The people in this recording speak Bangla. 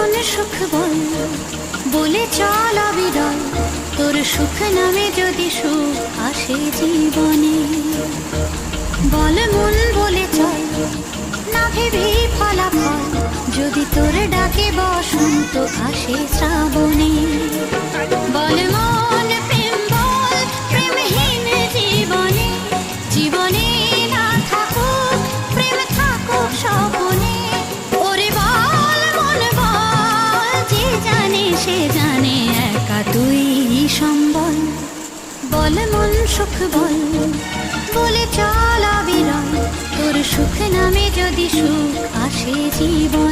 মন সুখ বল বলে চল অবিরল, তোর সুখ নামে যদি সুখ আসে জীবনে। বল মন বলে চল না ভেবে ফলাফল, যদি তোর ডাকে বসন্ত আসে শ্রাবণে। বল মন প্রেম বল প্রেমহীন জীবনে, জীবনে না থাকুক প্রেম থাকুক স্বপনে। ওরে বল মন বল, যে জানে সে জানে একা তুই সম্বল। বল মন সুখ বল বলে চল অবিরল, তোর সুখ নামে যদি সুখ আসে জীবন।